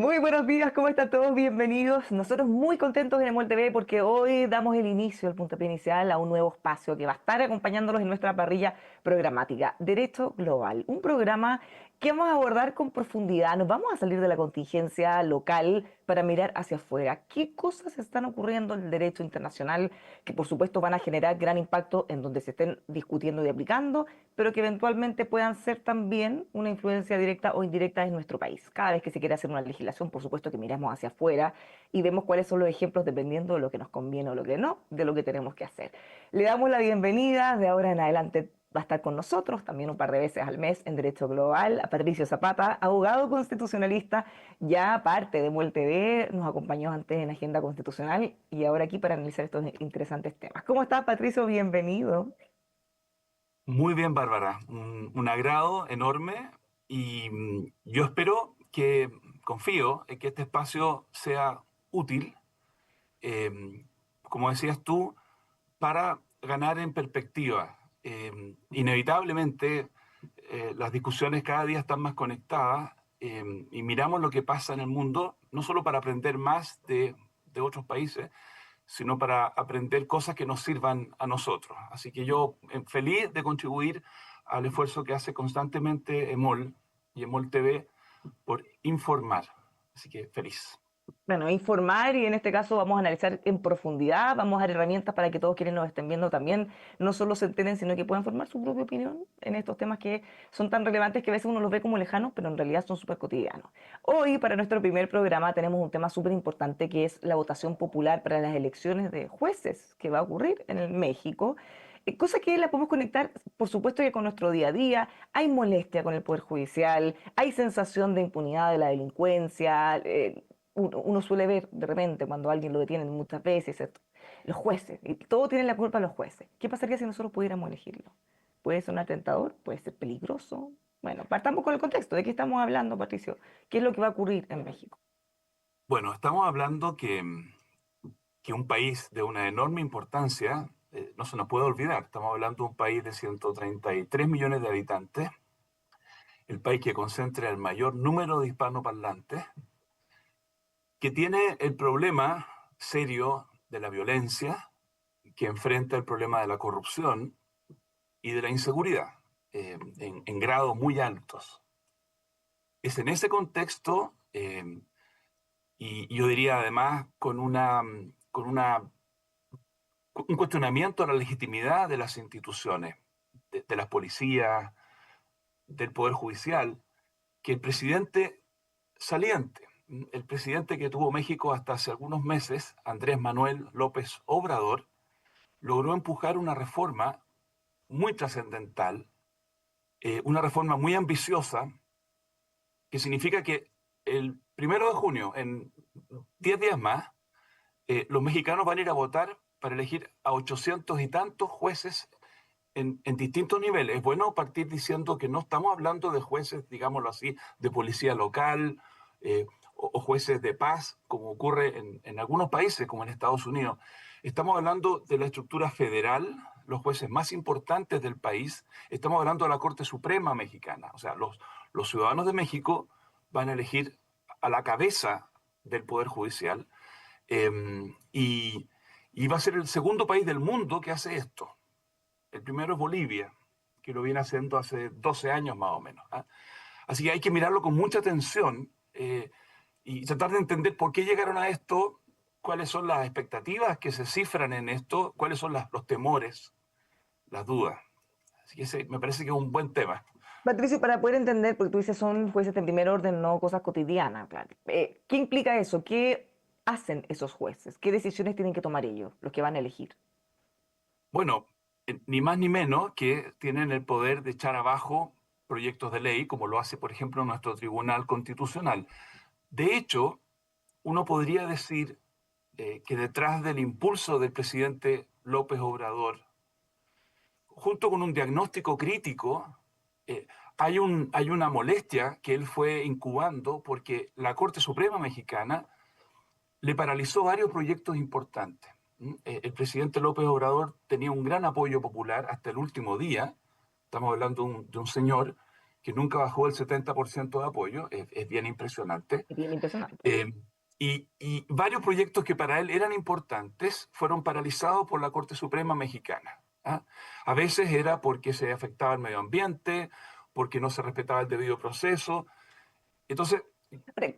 Muy buenos días, ¿cómo están todos? Bienvenidos. Nosotros muy contentos en Emol TV porque hoy damos el inicio, el puntapié inicial a un nuevo espacio que va a estar acompañándolos en nuestra parrilla programática, Derecho Global, un programa que vamos a abordar con profundidad. Nos vamos a salir de la contingencia local para mirar hacia afuera. ¿Qué cosas están ocurriendo en el derecho internacional que por supuesto van a generar gran impacto en donde se estén discutiendo y aplicando, pero que eventualmente puedan ser también una influencia directa o indirecta en nuestro país? Cada vez que se quiere hacer una legislación, por supuesto que miramos hacia afuera y vemos cuáles son los ejemplos dependiendo de lo que nos conviene o lo que no, de lo que tenemos que hacer. Le damos la bienvenida, de ahora en adelante va a estar con nosotros también un par de veces al mes en Derecho Global a Patricio Zapata, abogado constitucionalista, ya parte de MUEL TV, nos acompañó antes en Agenda Constitucional y ahora aquí para analizar estos interesantes temas. ¿Cómo estás, Patricio? Bienvenido. Muy bien, Bárbara. Un agrado enorme y yo espero confío en que este espacio sea útil, como decías tú, para ganar en perspectiva. Inevitablemente, las discusiones cada día están más conectadas y miramos lo que pasa en el mundo, no solo para aprender más de otros países, sino para aprender cosas que nos sirvan a nosotros. Así que yo feliz de contribuir al esfuerzo que hace constantemente EMOL y EMOL TV por informar. Así que feliz. Bueno, informar y en este caso vamos a analizar en profundidad, vamos a dar herramientas para que todos quienes nos estén viendo también no solo se enteren, sino que puedan formar su propia opinión en estos temas que son tan relevantes que a veces uno los ve como lejanos, pero en realidad son súper cotidianos. Hoy, para nuestro primer programa, tenemos un tema súper importante que es la votación popular para las elecciones de jueces que va a ocurrir en el México. Cosa que la podemos conectar, por supuesto, que con nuestro día a día. Hay molestia con el Poder Judicial, hay sensación de impunidad de la delincuencia. Uno suele ver de repente cuando alguien lo detienen muchas veces, los jueces, y todo tiene la culpa los jueces. ¿Qué pasaría si nosotros pudiéramos elegirlo? Puede ser un atentador, puede ser peligroso. Bueno, partamos con el contexto. ¿De qué estamos hablando, Patricio? ¿Qué es lo que va a ocurrir en México? Bueno, estamos hablando que un país de una enorme importancia no se nos puede olvidar. Estamos hablando de un país de 133 millones de habitantes, el país que concentra el mayor número de hispanoparlantes, que tiene el problema serio de la violencia, que enfrenta el problema de la corrupción y de la inseguridad en grados muy altos. Es en ese contexto, y yo diría además con un cuestionamiento a la legitimidad de las instituciones, de las policías, del Poder Judicial, que el presidente saliente, el presidente que tuvo México hasta hace algunos meses, Andrés Manuel López Obrador, logró empujar una reforma muy trascendental, una reforma muy ambiciosa, que significa que el 1 de junio, en 10 días más, los mexicanos van a ir a votar para elegir a 800 y tantos jueces en distintos niveles. Es bueno partir diciendo que no estamos hablando de jueces, digámoslo así, de policía local o jueces de paz, como ocurre en algunos países, como en Estados Unidos. Estamos hablando de la estructura federal, los jueces más importantes del país. Estamos hablando de la Corte Suprema Mexicana. O sea, los ciudadanos de México van a elegir a la cabeza del Poder Judicial y, y va a ser el segundo país del mundo que hace esto. El primero es Bolivia, que lo viene haciendo hace 12 años más o menos. ¿Ah? Así que hay que mirarlo con mucha atención y tratar de entender por qué llegaron a esto, cuáles son las expectativas que se cifran en esto, cuáles son los temores, las dudas. Así que ese me parece que es un buen tema. Patricio, para poder entender, porque tú dices son jueces de primer orden, no cosas cotidianas, claro. ¿Qué implica eso? ¿Qué hacen esos jueces? ¿Qué decisiones tienen que tomar ellos, los que van a elegir? Bueno, ni más ni menos que tienen el poder de echar abajo proyectos de ley, como lo hace, por ejemplo, nuestro Tribunal Constitucional. De hecho, uno podría decir que detrás del impulso del presidente López Obrador, junto con un diagnóstico crítico, hay una molestia que él fue incubando porque la Corte Suprema Mexicana le paralizó varios proyectos importantes. El presidente López Obrador tenía un gran apoyo popular hasta el último día. Estamos hablando de un señor que nunca bajó el 70% de apoyo, es bien impresionante. Es bien impresionante. Eh, y varios proyectos que para él eran importantes fueron paralizados por la Corte Suprema Mexicana. ¿Ah? A veces era porque se afectaba el medio ambiente, porque no se respetaba el debido proceso. Entonces,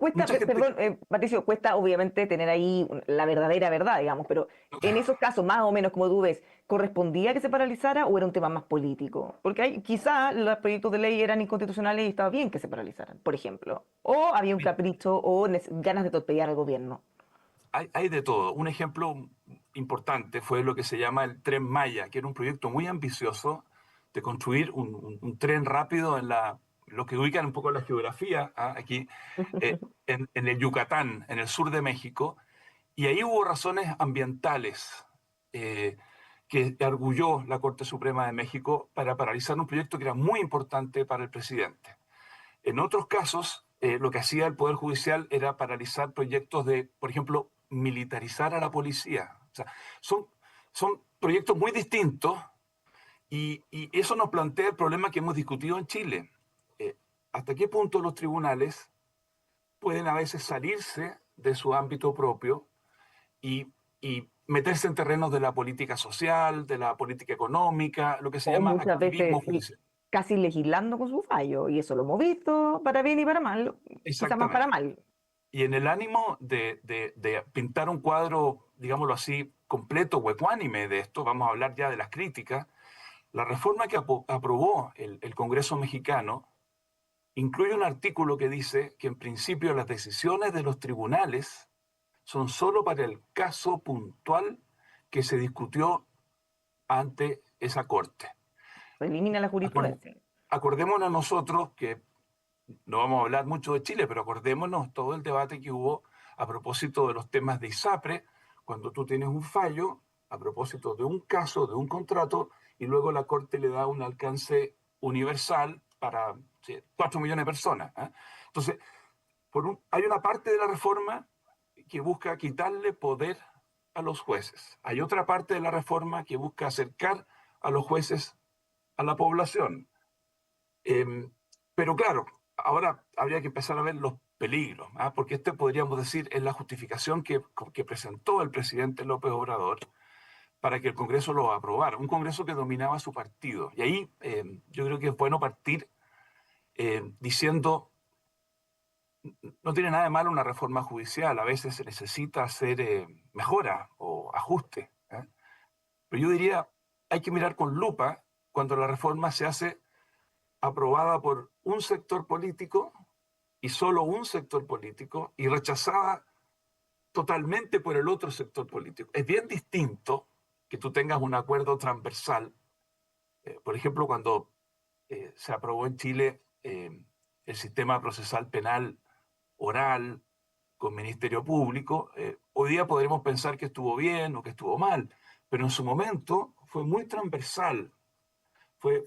Cuesta, mucha gente, perdón, Patricio, cuesta obviamente tener ahí la verdadera verdad, digamos, pero en esos casos, más o menos como tú ves, ¿correspondía que se paralizara o era un tema más político? Porque quizá los proyectos de ley eran inconstitucionales y estaba bien que se paralizaran, por ejemplo. O había un capricho o ganas de torpedear al gobierno. hay de todo. Un ejemplo importante fue lo que se llama el Tren Maya, que era un proyecto muy ambicioso de construir un tren rápido lo que ubican un poco la geografía, aquí en el Yucatán, en el sur de México, y ahí hubo razones ambientales eh, que arguyó la Corte Suprema de México para paralizar un proyecto que era muy importante para el presidente. En otros casos, lo que hacía el Poder Judicial era paralizar proyectos de, por ejemplo, militarizar a la policía. O sea, son, son proyectos muy distintos y eso nos plantea el problema que hemos discutido en Chile. Eh, ¿Hasta qué punto los tribunales pueden a veces salirse de su ámbito propio y meterse en terrenos de la política social, de la política económica, lo que se O llama muchas activismo veces judicial? casi legislando con su fallo, y eso lo hemos visto para bien y para mal, quizá más para Exactamente. mal. Y en el ánimo de pintar un cuadro, digámoslo así, completo o ecuánime de esto, vamos a hablar ya de las críticas, la reforma que aprobó el Congreso mexicano incluye un artículo que dice que en principio las decisiones de los tribunales son solo para el caso puntual que se discutió ante esa corte. Se elimina la Acor- jurisprudencia. Acordémonos nosotros que no vamos a hablar mucho de Chile, pero acordémonos todo el debate que hubo a propósito de los temas de ISAPRE, cuando tú tienes un fallo a propósito de un caso, de un contrato, y luego la Corte le da un alcance universal para 4 millones de personas. ¿Eh? Entonces, hay una parte de la reforma que busca quitarle poder a los jueces. Hay otra parte de la reforma que busca acercar a los jueces a la población. Eh, pero claro, ahora habría que empezar a ver los peligros, porque este podríamos decir es la justificación que presentó el presidente López Obrador para que el Congreso lo aprobara, un Congreso que dominaba su partido. Y ahí yo creo que es bueno partir diciendo, no tiene nada de malo una reforma judicial, a veces se necesita hacer mejora o ajuste. Pero yo diría, hay que mirar con lupa cuando la reforma se hace aprobada por un sector político y solo un sector político y rechazada totalmente por el otro sector político. Es bien distinto que tú tengas un acuerdo transversal. Por ejemplo, cuando se aprobó en Chile el sistema procesal penal oral con Ministerio Público, hoy día podremos pensar que estuvo bien o que estuvo mal, pero en su momento fue muy transversal, fue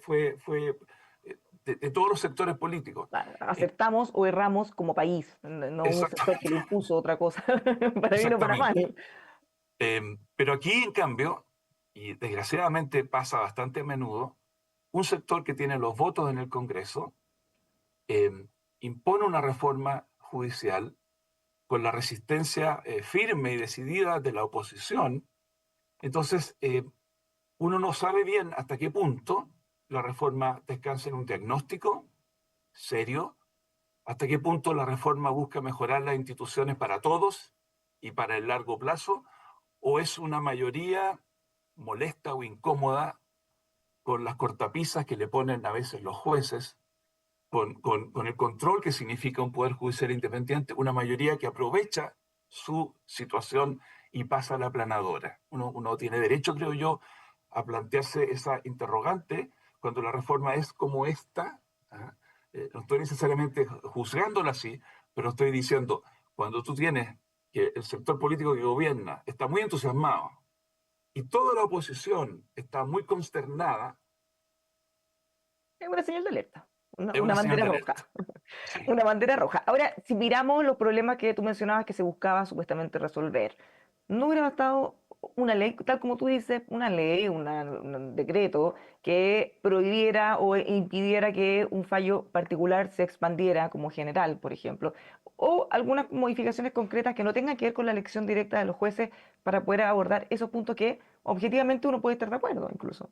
de todos los sectores políticos. Eh, Aceptamos o erramos como país, no un sector que Exactamente, le impuso otra cosa, para bien o para mal. exactamente. Pero aquí, en cambio, y desgraciadamente pasa bastante a menudo, un sector que tiene los votos en el Congreso eh, impone una reforma judicial con la resistencia firme y decidida de la oposición. Entonces, uno no sabe bien hasta qué punto la reforma descansa en un diagnóstico serio, hasta qué punto la reforma busca mejorar las instituciones para todos y para el largo plazo, o es una mayoría molesta o incómoda con las cortapisas que le ponen a veces los jueces, con el control que significa un poder judicial independiente, una mayoría que aprovecha su situación y pasa a la aplanadora. Uno tiene derecho, creo yo, a plantearse esa interrogante cuando la reforma es como esta. ¿Ah? No estoy necesariamente juzgándola así, pero estoy diciendo, cuando tú tienes que el sector político que gobierna está muy entusiasmado y toda la oposición está muy consternada, Es una señal de alerta, es una una señal bandera de roja. alerta. Sí. Una bandera roja. Ahora, si miramos los problemas que tú mencionabas que se buscaba supuestamente resolver, ¿no hubiera bastado una ley, tal como tú dices, una ley, un decreto que prohibiera o impidiera que un fallo particular se expandiera como general, por ejemplo, o algunas modificaciones concretas que no tengan que ver con la elección directa de los jueces para poder abordar esos puntos que objetivamente uno puede estar de acuerdo incluso.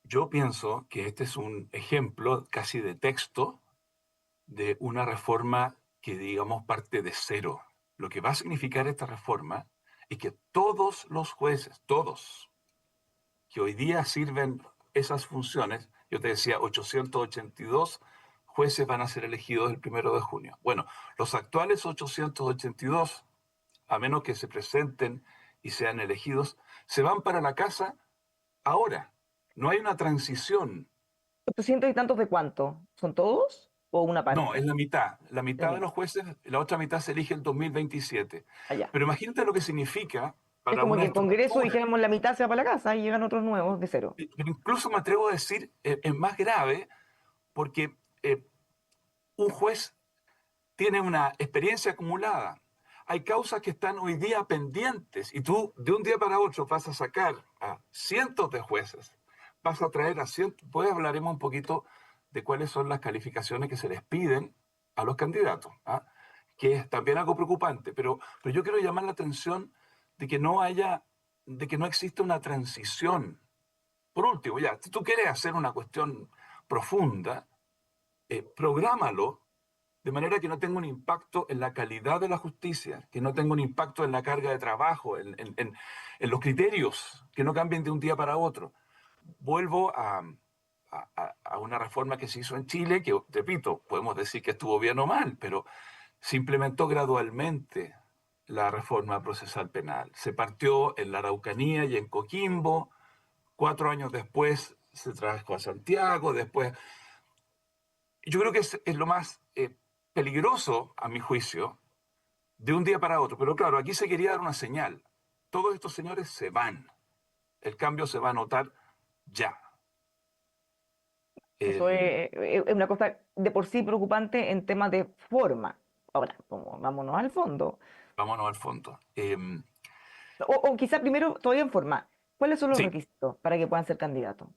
Yo pienso que este es un ejemplo casi de texto de una reforma que, digamos, parte de cero. Lo que va a significar esta reforma es que todos los jueces, todos, que hoy día sirven esas funciones, yo te decía, 882 jueces van a ser elegidos el 1 de junio. Bueno, los actuales 882, a menos que se presenten y sean elegidos, se van para la casa ahora. No hay una transición. 800 y tantos de cuánto, ¿son todos o una No, es parte? la mitad. La La mitad de mitad, los jueces, la otra mitad se elige en 2027. allá. Pero imagínate lo que significa Es para como una que el Congreso estructura. dijéramos la mitad se va para la casa y llegan otros nuevos de cero. Pero incluso me atrevo a decir, es más grave porque un juez tiene una experiencia acumulada. Hay causas que están hoy día pendientes y tú de un día para otro vas a sacar a cientos de jueces, vas a traer a cientos. Pues hablaremos un poquito de cuáles son las calificaciones que se les piden a los candidatos, ¿ah? Que es también algo preocupante, pero yo quiero llamar la atención de que no haya, de que no exista una transición. Por último, ya, si tú quieres hacer una cuestión profunda, prográmalo de manera que no tenga un impacto en la calidad de la justicia, que no tenga un impacto en la carga de trabajo, en los criterios, que no cambien de un día para otro. Vuelvo a una reforma que se hizo en Chile, que, repito, podemos decir que estuvo bien o mal, pero se implementó gradualmente la reforma procesal penal. Se partió en la Araucanía y en Coquimbo, 4 años después se trajo a Santiago, después yo creo que es lo más peligroso, a mi juicio, de un día para otro. Pero claro, aquí se quería dar una señal. Todos estos señores se van. El cambio se va a notar ya. Eh, Eso es una cosa de por sí preocupante en temas de forma. Ahora, vámonos al fondo. vámonos al fondo. O quizá primero, todavía en forma. ¿Cuáles son los Sí, requisitos para que puedan ser candidatos?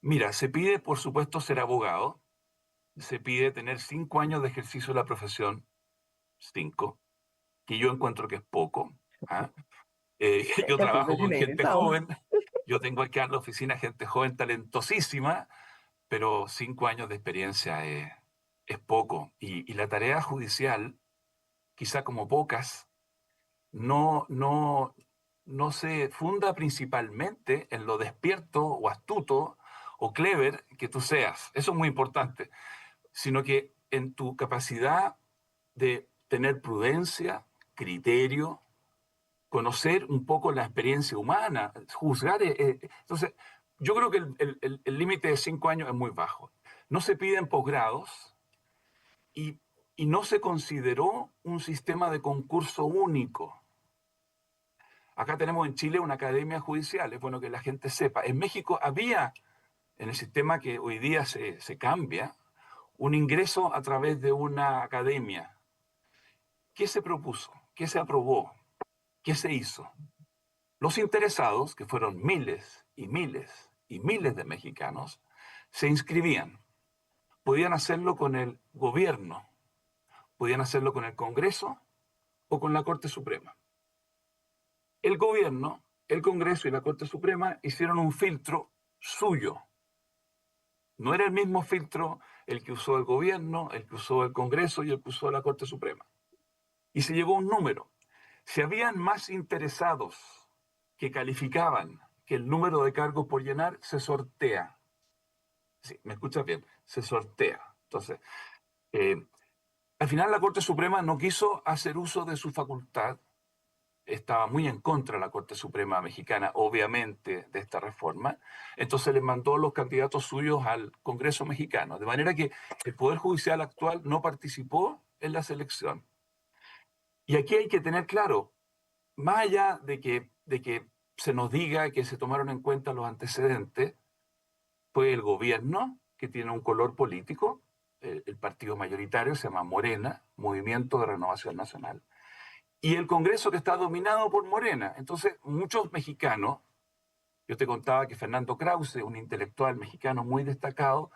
mira, se pide, por supuesto, ser abogado. Se pide tener 5 años de ejercicio de la profesión, 5, que yo encuentro que es poco. ¿Ah? Yo Ya soy trabajo con gente egresado. joven. Yo tengo aquí en la oficina gente joven talentosísima, pero 5 años de experiencia es poco. Y la tarea judicial, quizá como pocas, no, no, no se funda principalmente en lo despierto o astuto o clever que tú seas. Eso es muy importante, sino que en tu capacidad de tener prudencia, criterio, conocer un poco la experiencia humana, juzgar. Entonces, yo creo que el límite de 5 años es muy bajo. No se piden posgrados y, y no se consideró un sistema de concurso único. Acá tenemos en Chile una academia judicial, es bueno que la gente sepa. En México había, en el sistema que hoy día se cambia, un ingreso a través de una academia. ¿Qué se propuso? ¿Qué se aprobó? ¿Qué se hizo? Los interesados, que fueron miles y miles y miles de mexicanos, se inscribían. Podían hacerlo con el gobierno, podían hacerlo con el Congreso o con la Corte Suprema. El gobierno, el Congreso y la Corte Suprema hicieron un filtro suyo. No era el mismo filtro el que usó el gobierno, el que usó el Congreso y el que usó la Corte Suprema. Y se llegó a un número. Si habían más interesados que calificaban que el número de cargos por llenar, se sortea. Sí, ¿me escuchas bien? Se sortea. Entonces, eh, al final la Corte Suprema no quiso hacer uso de su facultad. Estaba muy en contra la Corte Suprema mexicana, obviamente, de esta reforma. Entonces les mandó los candidatos suyos al Congreso mexicano. De manera que el Poder Judicial actual no participó en la selección. Y aquí hay que tener claro, más allá de que se nos diga que se tomaron en cuenta los antecedentes, fue el gobierno que tiene un color político, el partido mayoritario se llama Morena, Movimiento de Renovación Nacional, y el Congreso que está dominado por Morena. Entonces, muchos mexicanos, yo te contaba que Fernando Krause, un intelectual mexicano muy destacado,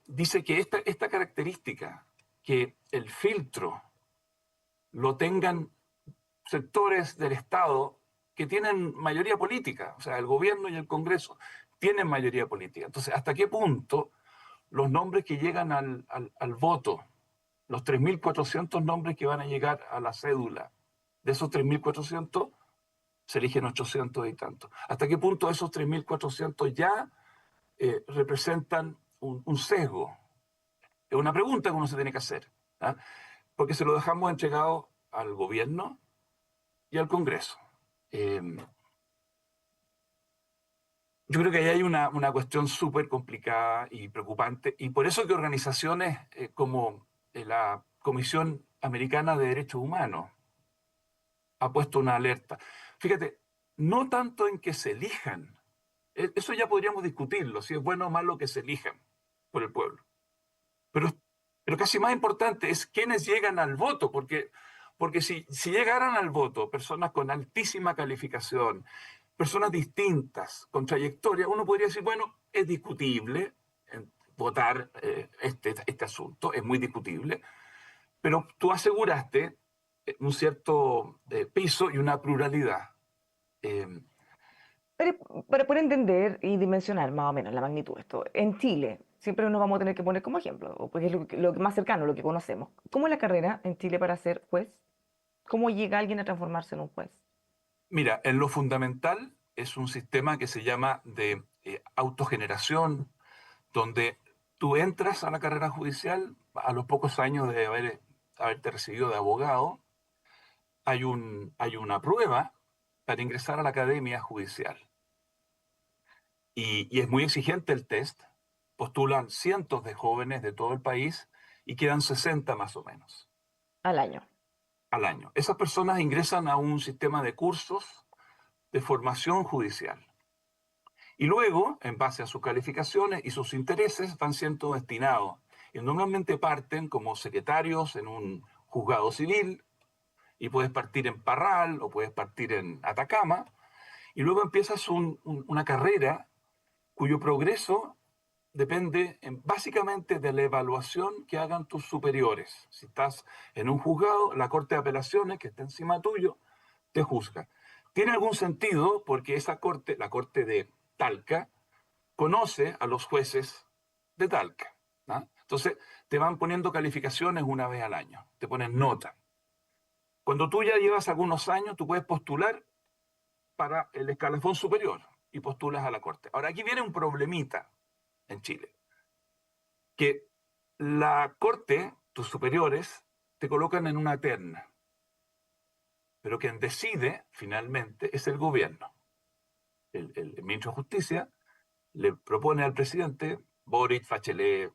dice que esta característica, que el filtro lo tengan sectores del Estado que tienen mayoría política, o sea, el gobierno y el Congreso tienen mayoría política. Entonces, ¿hasta qué punto los nombres que llegan al voto, los 3.400 nombres que van a llegar a la cédula, de esos 3.400 se eligen 800 y tantos? ¿Hasta qué punto esos 3.400 ya representan un sesgo? Es una pregunta que uno se tiene que hacer, ¿ah? Porque se lo dejamos entregado al gobierno y al Congreso. Eh, yo creo que ahí hay una cuestión súper complicada y preocupante, y por eso que organizaciones como la Comisión Americana de Derechos Humanos ha puesto una alerta. Fíjate, no tanto en que se elijan, eso ya podríamos discutirlo, si es bueno o malo que se elijan por el pueblo. Pero, pero casi más importante es quiénes llegan al voto, porque si llegaran al voto personas con altísima calificación, personas distintas, con trayectoria, uno podría decir, bueno, es discutible votar este asunto, es muy discutible, pero tú aseguraste un cierto piso y una pluralidad. Eh, Pero para poder entender y dimensionar más o menos la magnitud de esto, en Chile siempre nos vamos a tener que poner como ejemplo, porque es lo más cercano, lo que conocemos. ¿Cómo es la carrera en Chile para ser juez? ¿Cómo llega alguien a transformarse en un juez? Mira, en lo fundamental es un sistema que se llama de autogeneración, donde tú entras a la carrera judicial a los pocos años de haberte recibido de abogado. Hay una prueba para ingresar a la academia judicial. Y es muy exigente el test. Postulan cientos de jóvenes de todo el país y quedan 60 más o menos Al año. al año. Esas personas ingresan a un sistema de cursos de formación judicial. Y luego, en base a sus calificaciones y sus intereses, van siendo destinados. Y normalmente parten como secretarios en un juzgado civil, y puedes partir en Parral o puedes partir en Atacama, y luego empiezas una carrera cuyo progreso depende básicamente de la evaluación que hagan tus superiores. Si estás en un juzgado, la Corte de Apelaciones, que está encima tuyo, te juzga. Tiene algún sentido porque esa corte, la Corte de Talca, conoce a los jueces de Talca, ¿no? Entonces, te van poniendo calificaciones una vez al año, te ponen nota. Cuando tú ya llevas algunos años, tú puedes postular para el escalafón superior y postulas a la Corte. Ahora, aquí viene un problemita en Chile, que la Corte, tus superiores, te colocan en una terna, pero quien decide finalmente es el gobierno. El ministro de Justicia le propone al presidente, Boric, Bachelet,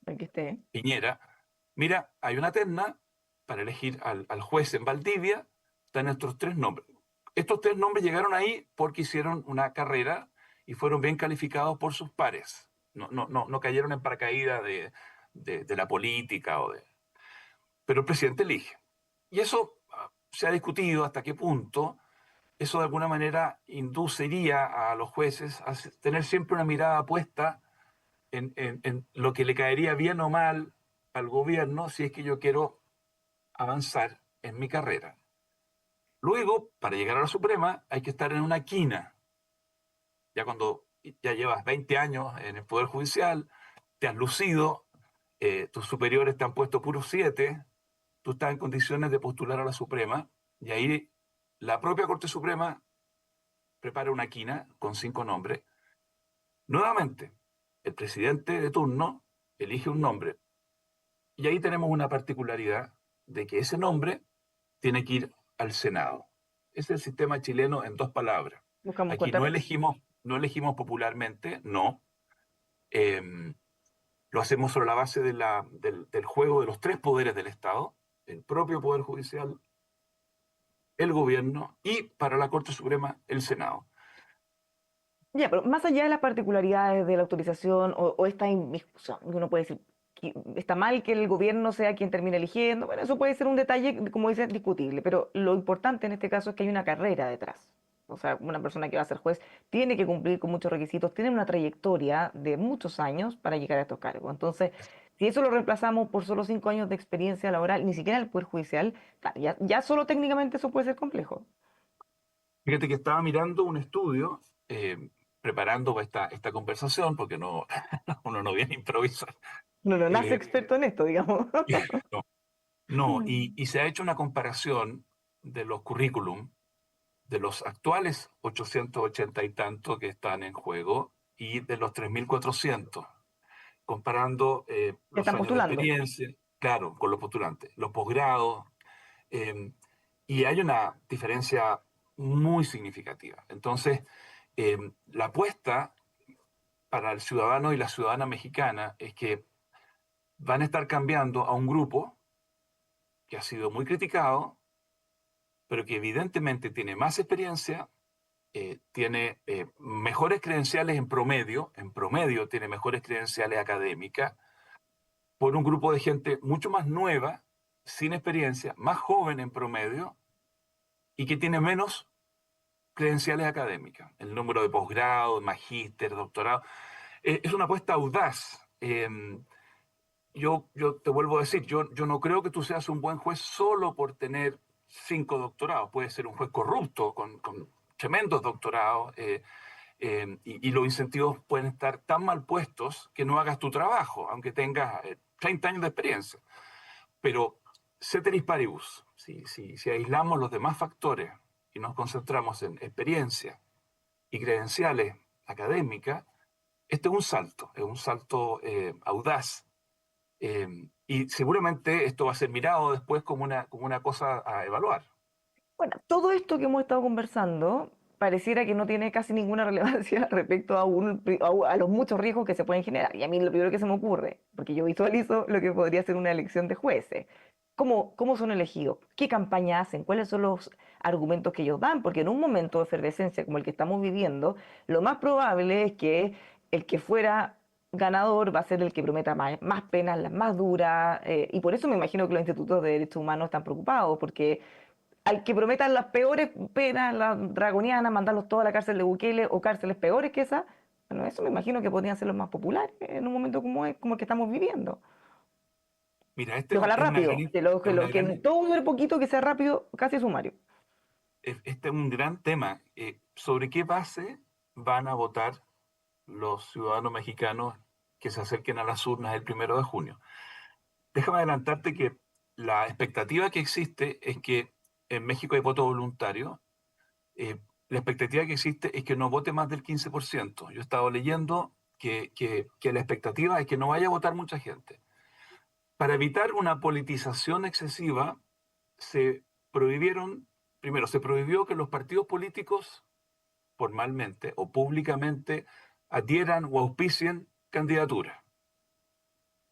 Aquí esté. Piñera, mira, hay una terna para elegir al juez en Valdivia, están estos tres nombres. Estos tres nombres llegaron ahí porque hicieron una carrera y fueron bien calificados por sus pares. No cayeron en paracaídas de la política. Pero el presidente elige. Y eso se ha discutido hasta qué punto eso de alguna manera induciría a los jueces a tener siempre una mirada puesta en lo que le caería bien o mal al gobierno si es que yo quiero avanzar en mi carrera. Luego, para llegar a la Suprema, hay que estar en una quina. Ya cuando ya llevas 20 años en el Poder Judicial, te has lucido, tus superiores te han puesto puros 7, tú estás en condiciones de postular a la Suprema, y ahí la propia Corte Suprema prepara una quina con 5 nombres. Nuevamente, el presidente de turno elige un nombre. Y ahí tenemos una particularidad de que ese nombre tiene que ir al Senado. Es el sistema chileno en dos palabras. Buscamos, Aquí cuéntame. no elegimos popularmente, no. Eh, lo hacemos sobre la base del juego de los tres poderes del Estado, el propio Poder Judicial, el gobierno y para la Corte Suprema el Senado. Ya, pero más allá de las particularidades de la autorización o esta inmiscusión, uno puede decir, está mal que el gobierno sea quien termine eligiendo. Bueno, eso puede ser un detalle, como dices, discutible, pero lo importante en este caso es que hay una carrera detrás. O sea, una persona que va a ser juez tiene que cumplir con muchos requisitos, tiene una trayectoria de muchos años para llegar a estos cargos. Entonces, si eso lo reemplazamos por solo 5 años de experiencia laboral, ni siquiera en el Poder Judicial, claro, ya solo técnicamente eso puede ser complejo. Fíjate que estaba mirando un estudio, preparando esta conversación, porque no, uno no viene a improvisar. No, no nace Eh, experto en esto, digamos. no, no, y se ha hecho una comparación de los currículum de los actuales 880 y tanto que están en juego y de los 3.400, comparando Que los están años de postulando. experiencia, claro, con los postulantes, los posgrados, eh, y hay una diferencia muy significativa. Entonces, la apuesta para el ciudadano y la ciudadana mexicana es que van a estar cambiando a un grupo que ha sido muy criticado, pero que evidentemente tiene más experiencia, tiene mejores credenciales en promedio tiene mejores credenciales académicas, por un grupo de gente mucho más nueva, sin experiencia, más joven en promedio, y que tiene menos credenciales académicas. El número de posgrado, magíster, doctorado. Es una apuesta audaz. Yo te vuelvo a decir, yo no creo que tú seas un buen juez solo por tener 5 doctorados. Puedes ser un juez corrupto con tremendos doctorados, y los incentivos pueden estar tan mal puestos que no hagas tu trabajo, aunque tengas 30 años de experiencia. Pero ceteris paribus, si aislamos los demás factores y nos concentramos en experiencia y credenciales académicas, este es un salto audaz, y seguramente esto va a ser mirado después como una cosa a evaluar. Bueno, todo esto que hemos estado conversando pareciera que no tiene casi ninguna relevancia respecto a los muchos riesgos que se pueden generar. Y a mí lo primero que se me ocurre, porque yo visualizo lo que podría ser una elección de jueces. ¿Cómo son elegidos? ¿Qué campaña hacen? ¿Cuáles son los argumentos que ellos dan? Porque en un momento de efervescencia como el que estamos viviendo, lo más probable es que el que fuera ganador va a ser el que prometa más penas, las más duras, y por eso me imagino que los institutos de derechos humanos están preocupados, porque al que prometan las peores penas, las draconianas, mandarlos todos a la cárcel de Bukele o cárceles peores que esa, bueno, eso me imagino que podrían ser los más populares en un momento como el que estamos viviendo. Mira, Y ojalá es una rápido, es una que gran, todo dure poquito, que sea rápido, casi sumario. este es un gran tema. ¿Sobre qué base van a votar los ciudadanos mexicanos que se acerquen a las urnas el 1 de junio? Déjame adelantarte que la expectativa que existe es que en México hay voto voluntario. eh, la expectativa que existe es que no vote más del 15%. Yo he estado leyendo que la expectativa es que no vaya a votar mucha gente. Para evitar una politización excesiva, se prohibieron, primero, se prohibió que los partidos políticos formalmente o públicamente adhieran o auspicien candidaturas.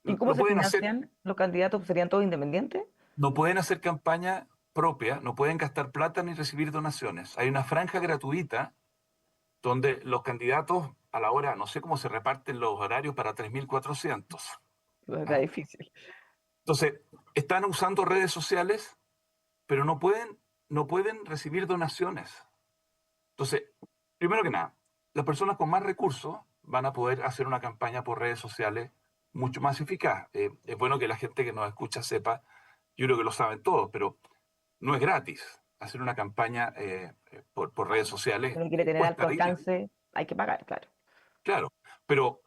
¿Y cómo No se pueden hacer, financian los candidatos? ¿Serían todos independientes? no pueden hacer campaña propia, no pueden gastar plata ni recibir donaciones. Hay una franja gratuita donde los candidatos a la hora, no sé cómo se reparten los horarios para 3.400. Está ¿Ah? difícil. Entonces, están usando redes sociales, pero no pueden recibir donaciones. Entonces, primero que nada, las personas con más recursos van a poder hacer una campaña por redes sociales mucho más eficaz. Es bueno que la gente que nos escucha sepa, yo creo que lo saben todos, pero no es gratis. Hacer una campaña por redes Si sociales uno quiere tener cuesta alto dinero, alcance, hay que pagar, claro. claro, pero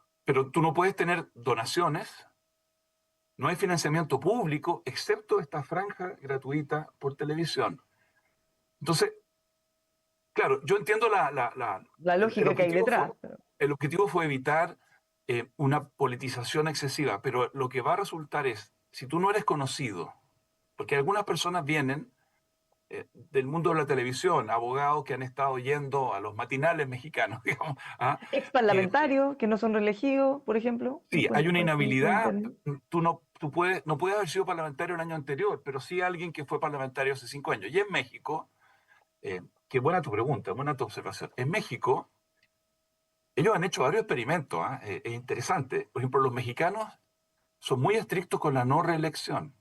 tú no puedes tener donaciones, no hay financiamiento público, excepto esta franja gratuita por televisión. Entonces, claro, yo entiendo La lógica que hay detrás. el objetivo fue evitar una politización excesiva, pero lo que va a resultar es, si tú no eres conocido, porque algunas personas vienen del mundo de la televisión, abogados que han estado yendo a los matinales mexicanos, digamos, ¿ah? Ex Eh, parlamentarios que no son reelegidos, por ejemplo, sí, hay una pueden seguir por inhabilidad, internet. no puedes haber sido parlamentario el año anterior, pero sí alguien que fue parlamentario hace 5 años. Y en México, qué buena tu pregunta, buena tu observación. En México, ellos han hecho varios experimentos, ¿ah? Es interesante. Por ejemplo, los mexicanos son muy estrictos con la no reelección.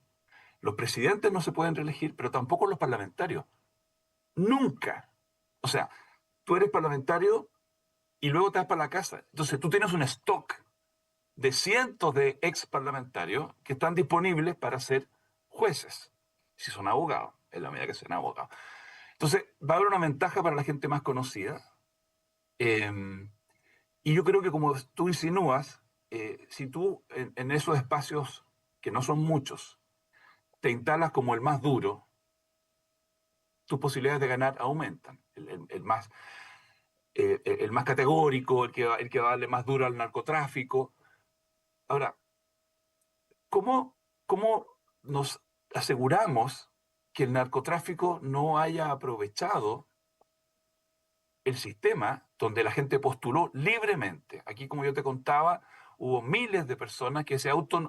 Los presidentes no se pueden reelegir, pero tampoco los parlamentarios. Nunca. O sea, tú eres parlamentario y luego te vas para la casa. Entonces tú tienes un stock de cientos de ex parlamentarios que están disponibles para ser jueces, si son abogados, en la medida que sean abogados. Entonces va a haber una ventaja para la gente más conocida. eh, y yo creo que como tú insinúas, si tú en esos espacios, que no son muchos, te instalas como el más duro, tus posibilidades de ganar aumentan. El más categórico, el que va a darle más duro al narcotráfico. Ahora, ¿cómo nos aseguramos que el narcotráfico no haya aprovechado el sistema donde la gente postuló libremente? Aquí, como yo te contaba, hubo miles de personas que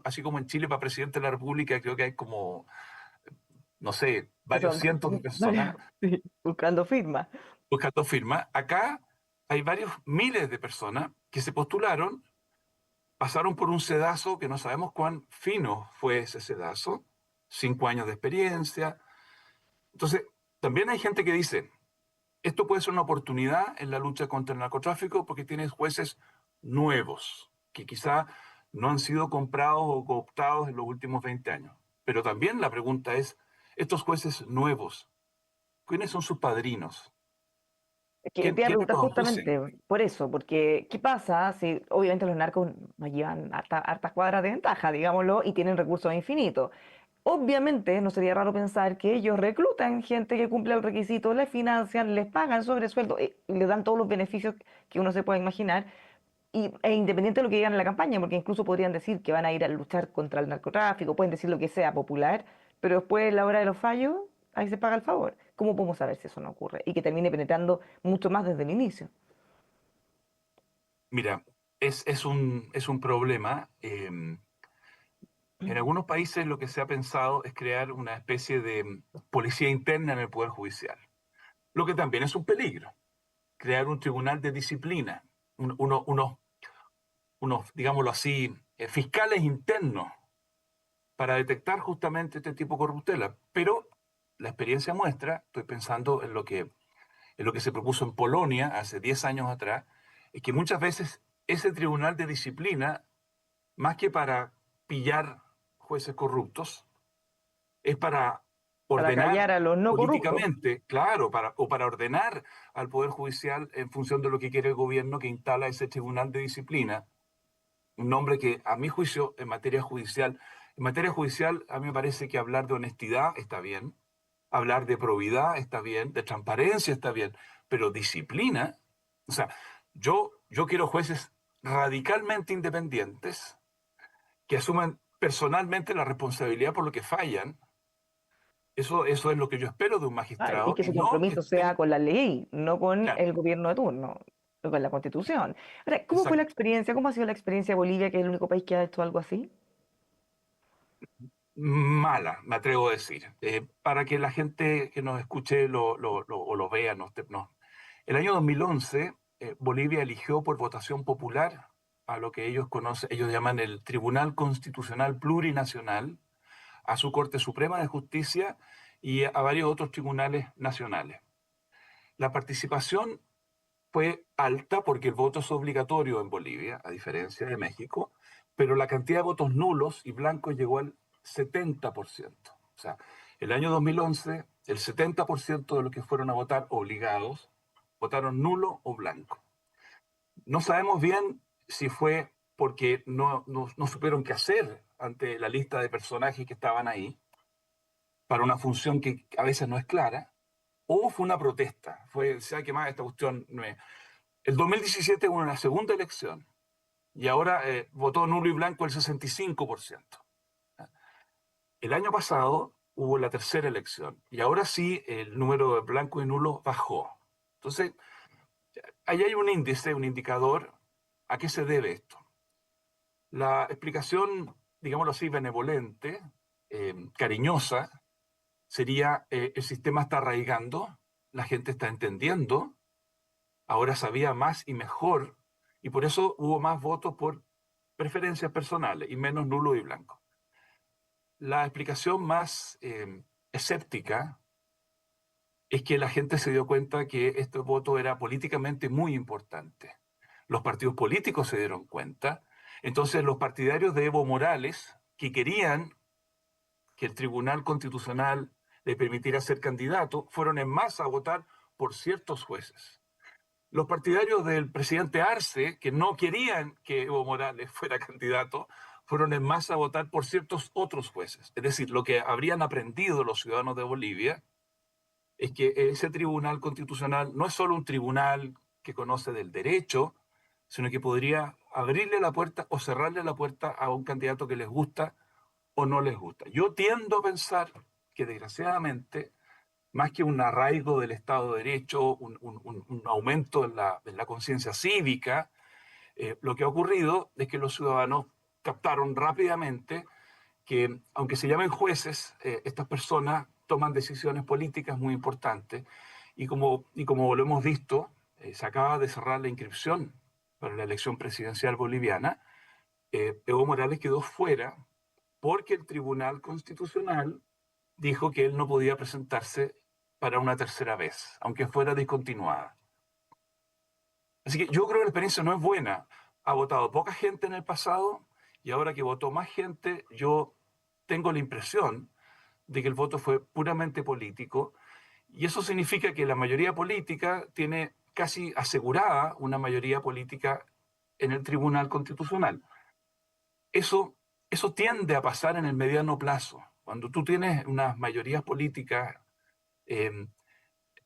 así como en Chile para presidente de la República, creo que hay como, no sé, Que varios son cientos de varios, personas sí, buscando firmas. buscando firmas. Acá hay varios miles de personas que se postularon, pasaron por un sedazo que no sabemos cuán fino fue ese sedazo, 5 años de experiencia. Entonces, también hay gente que dice, esto puede ser una oportunidad en la lucha contra el narcotráfico porque tienes jueces nuevos, que quizá no han sido comprados o cooptados en los últimos 20 años. Pero también la pregunta es, estos jueces nuevos, ¿quiénes son sus padrinos? Es que te iba a ¿Quiénes preguntar los auspician? justamente por eso, porque ¿qué pasa si obviamente los narcos nos llevan hartas cuadras de ventaja, digámoslo, y tienen recursos infinitos? Obviamente no sería raro pensar que ellos reclutan gente que cumple el requisito, les financian, les pagan sobresueldo, y les dan todos los beneficios que uno se puede imaginar, e independiente de lo que digan en la campaña, porque incluso podrían decir que van a ir a luchar contra el narcotráfico, pueden decir lo que sea popular, pero después, en la hora de los fallos, ahí se paga el favor. ¿Cómo podemos saber si eso no ocurre? Y que termine penetrando mucho más desde el inicio. Mira, es un problema. En algunos países lo que se ha pensado es crear una especie de policía interna en el Poder Judicial, lo que también es un peligro. Crear un tribunal de disciplina, unos, digámoslo así, fiscales internos para detectar justamente este tipo de corruptela. Pero la experiencia muestra, estoy pensando en lo que se propuso en Polonia hace 10 años atrás, es que muchas veces ese tribunal de disciplina, más que para pillar jueces corruptos, es para Para ordenar callar a los no corruptos. políticamente, claro, o para ordenar al Poder Judicial en función de lo que quiere el gobierno que instala ese tribunal de disciplina, un nombre que a mi juicio en materia judicial a mí me parece que hablar de honestidad está bien, hablar de probidad está bien, de transparencia está bien, pero disciplina, o sea, yo quiero jueces radicalmente independientes que asuman personalmente la responsabilidad por lo que fallan. Eso es lo que yo espero de un Claro, y magistrado que y su no que compromiso sea estén, con la ley, no con claro, el gobierno de turno, no con la Constitución. Ahora, ¿cómo fue la exacto, experiencia? ¿Cómo ha sido la experiencia de Bolivia, que es el único país que ha hecho algo así? mala, me atrevo a decir. Para que la gente que nos escuche o lo vea, el año 2011, Bolivia eligió por votación popular a lo que ellos llaman el Tribunal Constitucional Plurinacional, a su Corte Suprema de Justicia y a varios otros tribunales nacionales. La participación fue alta porque el voto es obligatorio en Bolivia, a diferencia de México, pero la cantidad de votos nulos y blancos llegó al 70%. O sea, el año 2011, el 70% de los que fueron a votar obligados votaron nulo o blanco. No sabemos bien si fue porque no supieron qué hacer ante la lista de personajes que estaban ahí, para una función que a veces no es clara, o fue una protesta. Se ha quemado esta cuestión. No es. El 2017 hubo una segunda elección y ahora votó nulo y blanco el 65%. El año pasado hubo la tercera elección y ahora sí el número de blanco y nulo bajó. Entonces, ahí hay un índice, un indicador. ¿A qué se debe esto? La explicación, digámoslo así, benevolente, cariñosa, sería el sistema está arraigando, la gente está entendiendo, ahora sabía más y mejor, y por eso hubo más votos por preferencias personales y menos nulo y blanco. La explicación más escéptica es que la gente se dio cuenta que este voto era políticamente muy importante. Los partidos políticos se dieron cuenta. Entonces los partidarios de Evo Morales, que querían que el Tribunal Constitucional le permitiera ser candidato, fueron en masa a votar por ciertos jueces. Los partidarios del presidente Arce, que no querían que Evo Morales fuera candidato, fueron en masa a votar por ciertos otros jueces. Es decir, lo que habrían aprendido los ciudadanos de Bolivia es que ese tribunal constitucional no es solo un tribunal que conoce del derecho, sino que podría abrirle la puerta o cerrarle la puerta a un candidato que les gusta o no les gusta. Yo tiendo a pensar que desgraciadamente, más que un arraigo del Estado de Derecho, un aumento en la conciencia cívica, lo que ha ocurrido es que los ciudadanos captaron rápidamente que, aunque se llamen jueces, estas personas toman decisiones políticas muy importantes y como lo hemos visto, se acaba de cerrar la inscripción para la elección presidencial boliviana. Evo Morales quedó fuera porque el Tribunal Constitucional dijo que él no podía presentarse para una tercera vez, aunque fuera discontinuada. Así que yo creo que la experiencia no es buena. Ha votado poca gente en el pasado y ahora que votó más gente, yo tengo la impresión de que el voto fue puramente político y eso significa que la mayoría política tiene casi asegurada una mayoría política en el Tribunal Constitucional. Eso, eso tiende a pasar en el mediano plazo. Cuando tú tienes unas mayorías políticas, en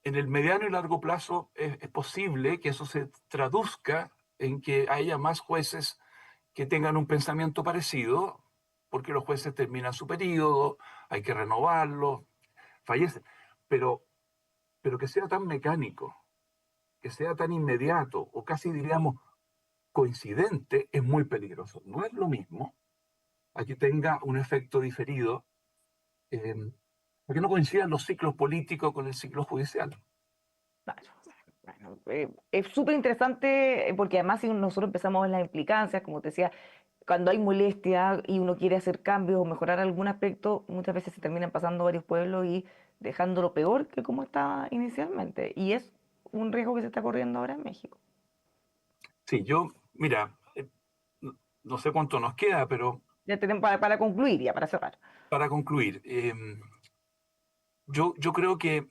el mediano y largo plazo es posible que eso se traduzca en que haya más jueces que tengan un pensamiento parecido, porque los jueces terminan su periodo, hay que renovarlo, fallecen. Pero, pero que sea tan mecánico, que sea tan inmediato, o casi diríamos coincidente, es muy peligroso. No es lo mismo a que tenga un efecto diferido, eh, a que no coincidan los ciclos políticos con el ciclo judicial. Claro. Bueno, es súper interesante porque además si nosotros empezamos a ver las implicancias, como te decía, cuando hay molestia y uno quiere hacer cambios o mejorar algún aspecto, muchas veces se terminan pasando varios pueblos y dejándolo peor que como estaba inicialmente. Y es un riesgo que se está corriendo ahora en México. Sí, mira, no sé cuánto nos queda, pero Ya tenemos para concluir, ya para cerrar. para concluir, yo creo que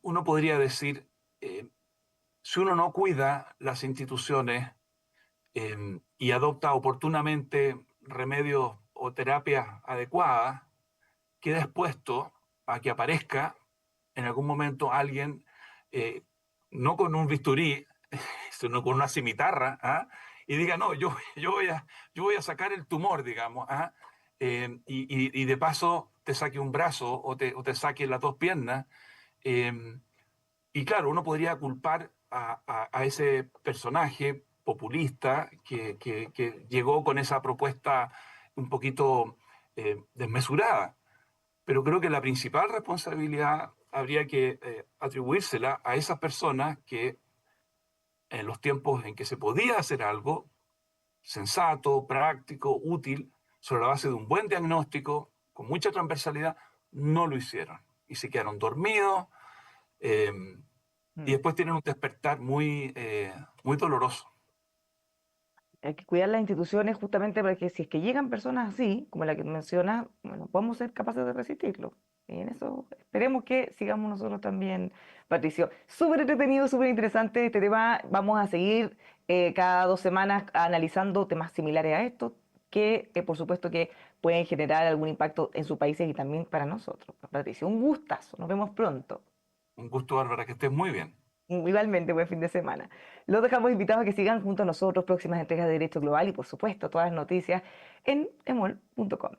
uno podría decir, eh, si uno no cuida las instituciones y adopta oportunamente remedios o terapias adecuadas, queda expuesto a que aparezca en algún momento alguien, eh, no con un bisturí, sino con una cimitarra, ¿ah? Y diga, no, yo voy a sacar el tumor, digamos, ¿ah? Y de paso te saque un brazo o te saque las dos piernas. eh, y claro, uno podría culpar a ese personaje populista que llegó con esa propuesta un poquito desmesurada. Pero creo que la principal responsabilidad habría que atribuírsela a esas personas que en los tiempos en que se podía hacer algo sensato, práctico, útil, sobre la base de un buen diagnóstico, con mucha transversalidad, no lo hicieron. Y se quedaron dormidos, eh, y Mm. después tienen un despertar muy doloroso. Hay que cuidar las instituciones justamente para que si es que llegan personas así, como la que mencionas, bueno, podamos ser capaces de resistirlo. Y en eso esperemos que sigamos nosotros también, Patricio. Súper entretenido, súper interesante este tema. Vamos a seguir cada 2 semanas analizando temas similares a estos, que por supuesto que pueden generar algún impacto en sus países y también para nosotros. Patricio, un gustazo. Nos vemos pronto. Un gusto, Bárbara, que estés muy bien. Igualmente, buen fin de semana. Los dejamos invitados a que sigan junto a nosotros próximas entregas de Derecho Global y, por supuesto, todas las noticias en emol.com.